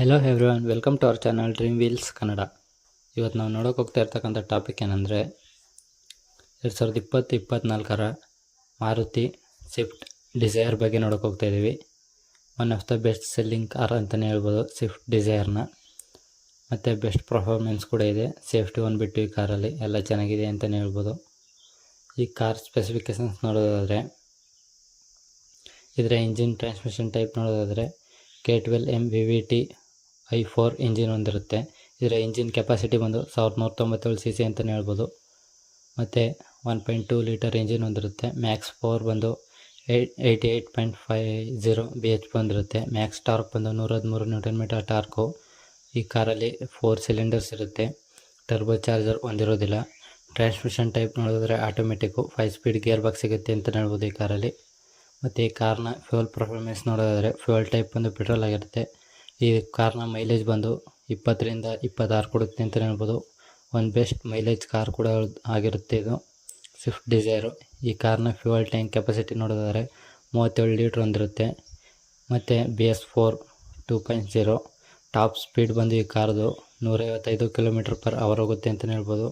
Hello everyone, welcome to our channel dream wheels Kannada. ಇವತ್ತು ನಾವು ನೋಡೋಕೆ ಹೋಗ್ತಾ ಇರ್ತಕ್ಕಂಥ ಟಾಪಿಕ್ ಏನಂದರೆ 2020-24 ಮಾರುತಿ ಸ್ವಿಫ್ಟ್ ಡಿಸೈರ್ ಬಗ್ಗೆ ನೋಡೋಕೆ ಹೋಗ್ತಾ ಇದ್ದೀವಿ. One of the best selling car ಅಂತಲೇ ಹೇಳ್ಬೋದು ಸ್ವಿಫ್ಟ್ ಡಿಸೈರ್ನ. ಮತ್ತು ಬೆಸ್ಟ್ ಪರ್ಫಾರ್ಮೆನ್ಸ್ ಕೂಡ ಇದೆ. ಸೇಫ್ಟಿ ಬಂದುಬಿಟ್ಟು ಈ ಕಾರಲ್ಲಿ ಎಲ್ಲ ಚೆನ್ನಾಗಿದೆ ಅಂತಲೇ ಹೇಳ್ಬೋದು. ಈ ಕಾರ್ ಸ್ಪೆಸಿಫಿಕೇಷನ್ಸ್ ನೋಡೋದಾದರೆ, ಇದರ ಇಂಜಿನ್ ಟ್ರಾನ್ಸ್ಮಿಷನ್ ಟೈಪ್ ನೋಡೋದಾದರೆ K12M VVT i4 ಇಂಜಿನ್ ಹೊಂದಿರುತ್ತೆ. ಇದರ ಇಂಜಿನ್ ಕೆಪಾಸಿಟಿ ಬಂದು 1197 cc ಅಂತಲೇ ಹೇಳ್ಬೋದು. ಮತ್ತು 1.2 ಲೀಟರ್ ಇಂಜಿನ್ ಹೊಂದಿರುತ್ತೆ. ಮ್ಯಾಕ್ಸ್ ಪವರ್ ಬಂದು 88.50 BHP ಹೊಂದಿರುತ್ತೆ. ಮ್ಯಾಕ್ಸ್ ಟಾರ್ಕ್ ಬಂದು 113 Nm ಟಾರ್ಕು. ಈ ಕಾರಲ್ಲಿ 4 ಸಿಲಿಂಡರ್ಸ್ ಇರುತ್ತೆ. ಟರ್ಬೋ ಚಾರ್ಜರ್ ಹೊಂದಿರೋದಿಲ್ಲ. ಟ್ರಾನ್ಸ್ಮಿಷನ್ ಟೈಪ್ ನೋಡಿದ್ರೆ ಆಟೋಮೆಟಿಕ್ಕು 5 ಸ್ಪೀಡ್ ಗೇರ್ ಬಾಕ್ಸ್ ಸಿಗುತ್ತೆ ಅಂತಲೇ ಹೇಳ್ಬೋದು ಈ ಕಾರಲ್ಲಿ. ಮತ್ತು ಈ ಕಾರ್ನ ಫ್ಯೂಯಲ್ ಪರ್ಫಾರ್ಮೆನ್ಸ್ ನೋಡೋದಾದರೆ ಫ್ಯೂಯಲ್ ಟೈಪ್ ಬಂದು ಪೆಟ್ರೋಲ್ ಆಗಿರುತ್ತೆ. ಈ ಕಾರ್ನ ಮೈಲೇಜ್ ಬಂದು 20ರಿಂದ 26 ಕೊಡುತ್ತೆ ಅಂತಲೇ ಹೇಳ್ಬೋದು. ಒಂದು ಬೆಸ್ಟ್ ಮೈಲೇಜ್ ಕಾರ್ ಕೂಡ ಆಗಿರುತ್ತೆ ಇದು ಸ್ವಿಫ್ಟ್ ಡಿಸೈರು. ಈ ಕಾರ್ನ ಫ್ಯೂಯಲ್ ಟ್ಯಾಂಕ್ ಕೆಪಾಸಿಟಿ ನೋಡೋದಾದರೆ 37 ಲೀಟ್ರ್ ಹೊಂದಿರುತ್ತೆ. ಮತ್ತು BS4 2.0 ಟಾಪ್ ಸ್ಪೀಡ್ ಬಂದು ಈ ಕಾರ್ದು 155 km/h ಹೋಗುತ್ತೆ ಅಂತಲೇ ಹೇಳ್ಬೋದು.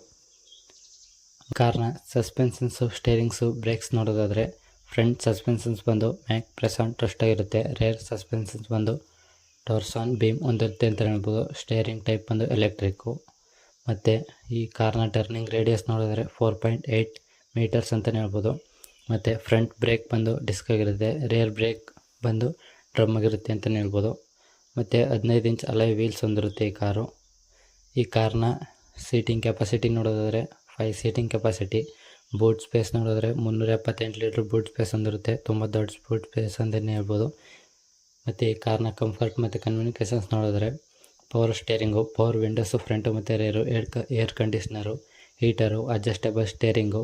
ಕಾರ್ನ ಸಸ್ಪೆನ್ಷನ್ಸು, ಸ್ಟೇರಿಂಗ್ಸು, ಬ್ರೇಕ್ಸ್ ನೋಡೋದಾದರೆ ಫ್ರಂಟ್ ಸಸ್ಪೆನ್ಷನ್ಸ್ ಬಂದು ಮ್ಯಾಕ್ ಪ್ರೆಸ್ ಆನ್ ಟ್ರಸ್ಟ್ ಆಗಿರುತ್ತೆ. ರೇರ್ ಸಸ್ಪೆನ್ಷನ್ಸ್ ಬಂದು ಟೋರ್ಸಾನ್ ಬೀಮ್ ಹೊಂದಿರುತ್ತೆ ಅಂತ ಹೇಳ್ಬೋದು. ಸ್ಟೇರಿಂಗ್ ಟೈಪ್ ಬಂದು ಎಲೆಕ್ಟ್ರಿಕ್ಕು. ಮತ್ತು ಈ ಕಾರ್ನ ಟರ್ನಿಂಗ್ ರೇಡಿಯಸ್ ನೋಡಿದ್ರೆ 4.8 ಮೀಟರ್ಸ್ ಅಂತಲೇ ಹೇಳ್ಬೋದು. ಮತ್ತು ಫ್ರಂಟ್ ಬ್ರೇಕ್ ಬಂದು ಡಿಸ್ಕ್ ಆಗಿರುತ್ತೆ. ರೇರ್ ಬ್ರೇಕ್ ಬಂದು ಡ್ರಮ್ ಆಗಿರುತ್ತೆ ಅಂತಲೇ ಹೇಳ್ಬೋದು. ಮತ್ತು 15 ಇಂಚ್ ಅಲಾಯ್ ವೀಲ್ಸ್ ಹೊಂದಿರುತ್ತೆ ಈ ಕಾರು. ಈ ಕಾರ್ನ ಸೀಟಿಂಗ್ ಕೆಪಾಸಿಟಿ ನೋಡೋದಾದರೆ 5 ಸೀಟಿಂಗ್ ಕೆಪಾಸಿಟಿ. ಬೂಟ್ ಸ್ಪೇಸ್ ನೋಡಿದ್ರೆ 378 ಲೀಟ್ರ್ ಬೂಟ್ ಸ್ಪೇಸ್ ಹೊಂದಿರುತ್ತೆ. ತುಂಬ ದೊಡ್ಡ ಬೂಟ್ ಸ್ಪೇಸ್ ಅಂತಲೇ ಹೇಳ್ಬೋದು. ಮತ್ತು ಈ ಕಾರ್ನ ಕಂಫರ್ಟ್ ಮತ್ತು ಕಮ್ಯುನಿಕೇಷನ್ಸ್ ನೋಡಿದ್ರೆ power steering, power windows front ಮತ್ತು rear, air conditioner, heater, adjustable steering,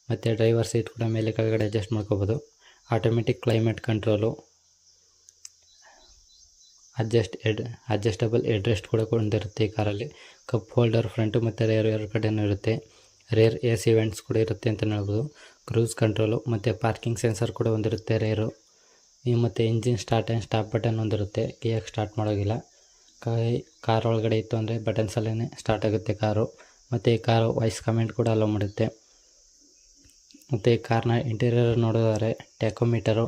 ಮತ್ತು ಡ್ರೈವರ್ ಸೀಟ್ ಕೂಡ ಮೇಲೆ ಕೆಳಗಡೆ ಅಡ್ಜಸ್ಟ್ ಮಾಡ್ಕೋಬೋದು. Automatic climate control, adjustable headrest ಕೂಡ ಹೊಂದಿರುತ್ತೆ ಈ ಕಾರಲ್ಲಿ. ಕಪ್ ಹೋಲ್ಡರ್ ಫ್ರಂಟು ಮತ್ತು ರೇರು ಎರಡು ಕಡೆಯೂ ಇರುತ್ತೆ. ರೇರ್ AC ವೆಂಟ್ಸ್ ಕೂಡ ಇರುತ್ತೆ ಅಂತ ಹೇಳ್ಬೋದು. ಕ್ರೂಸ್ ಕಂಟ್ರೋಲು ಮತ್ತು ಪಾರ್ಕಿಂಗ್ ಸೆನ್ಸರ್ ಕೂಡ ಹೊಂದಿರುತ್ತೆ ರೇರು. ಮತ್ತು engine start and stop button ಹೊಂದಿರುತ್ತೆ. ಕೀಯಾಗಿ ಸ್ಟಾರ್ಟ್ ಮಾಡೋಗಿಲ್ಲ. ಕಾರ್ ಒಳಗಡೆ ಇತ್ತು ಅಂದರೆ ಬಟನ್ಸಲ್ಲೇ ಸ್ಟಾರ್ಟ್ ಆಗುತ್ತೆ ಕಾರು. ಮತ್ತು ಈ ಕಾರು ವಾಯ್ಸ್ ಕಮೆಂಟ್ ಕೂಡ ಅಲೋ ಮಾಡುತ್ತೆ. ಮತ್ತು ಈ ಕಾರ್ನ ಇಂಟೀರಿಯರ್ ನೋಡೋದಾದರೆ ಟ್ಯಾಕೋಮೀಟರು,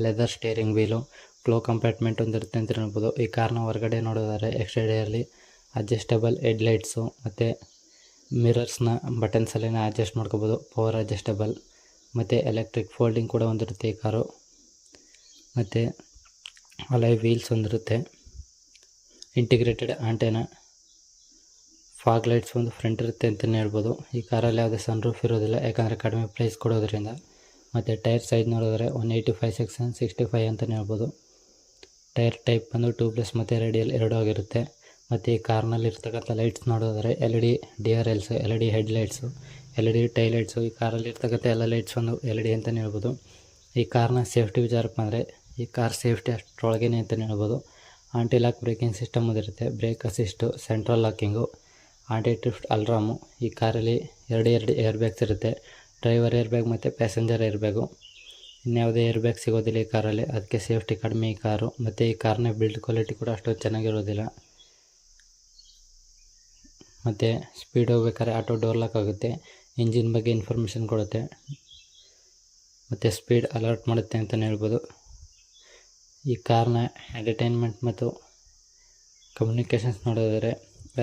ಲೆದರ್ ಸ್ಟೇರಿಂಗ್ ವೀಲು, ಕ್ಲೋ ಕಂಪಾರ್ಟ್ಮೆಂಟ್ ಹೊಂದಿರುತ್ತೆ ಅಂತ ಹೇಳ್ಬೋದು. ಈ ಕಾರ್ನ ಹೊರಗಡೆ ನೋಡೋದಾದರೆ ಎಕ್ಸ್ಟೀರಿಯರ್ಲಿ ಅಡ್ಜಸ್ಟಬಲ್ ಹೆಡ್ಲೈಟ್ಸು ಮತ್ತು ಮಿರರ್ಸ್ನ ಬಟನ್ಸಲ್ಲೇ ಅಡ್ಜಸ್ಟ್ ಮಾಡ್ಕೋಬೋದು. ಪವರ್ ಅಡ್ಜಸ್ಟಬಲ್ ಮತ್ತು ಎಲೆಕ್ಟ್ರಿಕ್ ಫೋಲ್ಡಿಂಗ್ ಕೂಡ ಹೊಂದಿರುತ್ತೆ ಈ ಕಾರು. ಮತ್ತು ಅಲಾಯ್ ವೀಲ್ಸ್ ಹೊಂದಿರುತ್ತೆ. ಇಂಟಿಗ್ರೇಟೆಡ್ ಆಂಟೆನಾ, ಫಾಗ್ ಲೈಟ್ಸ್ ಒಂದು ಫ್ರಂಟ್ ಇರುತ್ತೆ ಅಂತಲೇ ಹೇಳ್ಬೋದು. ಈ ಕಾರಲ್ಲಿ ಯಾವುದೇ ಸನ್ ರೂಫ್ ಇರೋದಿಲ್ಲ, ಯಾಕಂದರೆ ಕಡಿಮೆ ಪ್ರೈಸ್ ಕೊಡೋದ್ರಿಂದ. ಮತ್ತು ಟೈರ್ ಸೈಜ್ ನೋಡಿದ್ರೆ 185/65 ಅಂತಲೇ ಹೇಳ್ಬೋದು. ಟೈರ್ ಟೈಪ್ ಬಂದು ಟ್ಯೂಬ್ಲೆಸ್ ಮತ್ತು ರೇಡಿಯಲ್ ಎರಡೂ ಆಗಿರುತ್ತೆ. ಮತ್ತು ಈ ಕಾರ್ನಲ್ಲಿ ಇರ್ತಕ್ಕಂಥ ಲೈಟ್ಸ್ ನೋಡೋದಾದರೆ LED DRLs, LED headlights, LED ಟೈಲೈಟ್ಸು. ಈ ಕಾರಲ್ಲಿ ಇರ್ತಕ್ಕಂಥ ಎಲ್ಲ ಲೈಟ್ಸ್ ಒಂದು LED ಅಂತಲೇ ಹೇಳ್ಬೋದು. ಈ ಕಾರ್ನ ಸೇಫ್ಟಿ ವಿಚಾರಕ್ಕೆ ಬಂದರೆ ಈ ಕಾರ್ ಸೇಫ್ಟಿ ಅಷ್ಟರೊಳಗೇ ಅಂತಲೇ ಹೇಳ್ಬೋದು. ಆಂಟಿ ಲಾಕ್ ಬ್ರೇಕಿಂಗ್ ಸಿಸ್ಟಮ್ ಇರುತ್ತೆ. Brake assist, central locking, anti drift alarm. ಈ ಕಾರಲ್ಲಿ ಎರಡು ಏರ್ ಬ್ಯಾಗ್ಸ್ ಇರುತ್ತೆ. ಡ್ರೈವರ್ ಏರ್ ಬ್ಯಾಗ್ ಮತ್ತು ಪ್ಯಾಸೆಂಜರ್ ಏರ್ ಬ್ಯಾಗು. ಇನ್ಯಾವುದೇ ಏರ್ ಬ್ಯಾಗ್ ಸಿಗೋದಿಲ್ಲ ಈ ಕಾರಲ್ಲಿ, ಅದಕ್ಕೆ ಸೇಫ್ಟಿ ಕಡಿಮೆ ಈ ಕಾರು. ಮತ್ತು ಈ ಕಾರ್ನ ಬಿಲ್ಡ್ ಕ್ವಾಲಿಟಿ ಕೂಡ ಅಷ್ಟೊಂದು ಚೆನ್ನಾಗಿರೋದಿಲ್ಲ. ಮತ್ತು ಸ್ಪೀಡ್ ಹೋಗ್ಬೇಕಾದ್ರೆ ಆಟೋ ಡೋರ್ ಲಾಕ್ ಆಗುತ್ತೆ. ಇಂಜಿನ್ ಬಗ್ಗೆ ಇನ್ಫಾರ್ಮೇಷನ್ ಕೊಡುತ್ತೆ. ಮತ್ತು ಸ್ಪೀಡ್ ಅಲರ್ಟ್ ಮಾಡುತ್ತೆ ಅಂತಲೇ ಹೇಳ್ಬೋದು. ಈ ಕಾರ್ನ ಎಂಟರ್ಟೈನ್ಮೆಂಟ್ ಮತ್ತು ಕಮ್ಯುನಿಕೇಷನ್ಸ್ ನೋಡೋದಾದರೆ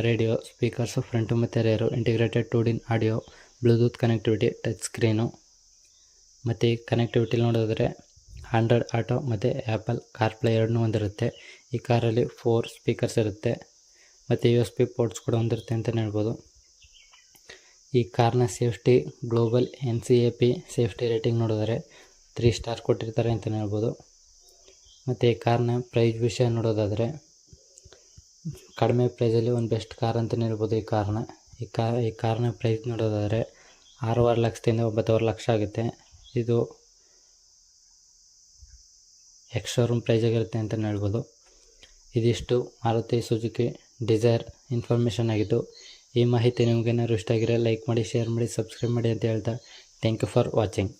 ರೇಡಿಯೋ, ಸ್ಪೀಕರ್ಸು ಫ್ರಂಟು ಮತ್ತು rare, integrated 2D audio, Bluetooth connectivity, touch screen. ಮತ್ತು ಈ ಕನೆಕ್ಟಿವಿಟಿ ನೋಡೋದಾದರೆ ಆಂಡ್ರಾಯ್ಡ್ ಆಟೋ ಮತ್ತು ಆ್ಯಪಲ್ ಕಾರ್ಪ್ಲೇ ಎರಡನ್ನೂ ಹೊಂದಿರುತ್ತೆ. ಈ ಕಾರಲ್ಲಿ 4 ಸ್ಪೀಕರ್ಸ್ ಇರುತ್ತೆ. ಮತ್ತು USB ಪೋರ್ಟ್ಸ್ ಕೂಡ ಹೊಂದಿರುತ್ತೆ ಅಂತಲೇ ಹೇಳ್ಬೋದು. ಈ ಕಾರ್ನ safety global NCAP safety rating ನೋಡಿದರೆ 3 ಸ್ಟಾರ್ ಕೊಟ್ಟಿರ್ತಾರೆ ಅಂತಲೇ ಹೇಳ್ಬೋದು. ಮತ್ತು ಈ ಕಾರ್ನ ಪ್ರೈಸ್ ವಿಷಯ ನೋಡೋದಾದರೆ ಕಡಿಮೆ ಪ್ರೈಸಲ್ಲಿ ಒಂದು ಬೆಸ್ಟ್ ಕಾರ್ ಅಂತಲೇ ಹೇಳ್ಬೋದು ಈ ಕಾರ್ನ. ಈ ಕಾರ್ನ ಪ್ರೈಸ್ ನೋಡೋದಾದರೆ 6.5 ಲಕ್ಷದಿಂದ 9.5 ಲಕ್ಷ ಆಗುತ್ತೆ. ಇದು ಎಕ್ಸ್-ಶೋರೂಮ್ ಪ್ರೈಸ್ ಆಗಿರುತ್ತೆ ಅಂತಲೇ ಹೇಳ್ಬೋದು. ಇದಿಷ್ಟು ಮಾರುತಿ ಸುಜುಕಿ ಡಿಸೈರ್ ಇನ್ಫಾರ್ಮೇಷನ್ ಆಗಿತ್ತು. ಈ ಮಾಹಿತಿ ನಿಮಗೇನಾದ್ರು ಇಷ್ಟ ಆಗಿರೋ ಲೈಕ್ ಮಾಡಿ, ಶೇರ್ ಮಾಡಿ, ಸಬ್ಸ್ಕ್ರೈಬ್ ಮಾಡಿ ಅಂತ ಹೇಳ್ತಾ ಥ್ಯಾಂಕ್ ಯು ಫಾರ್ ವಾಚಿಂಗ್.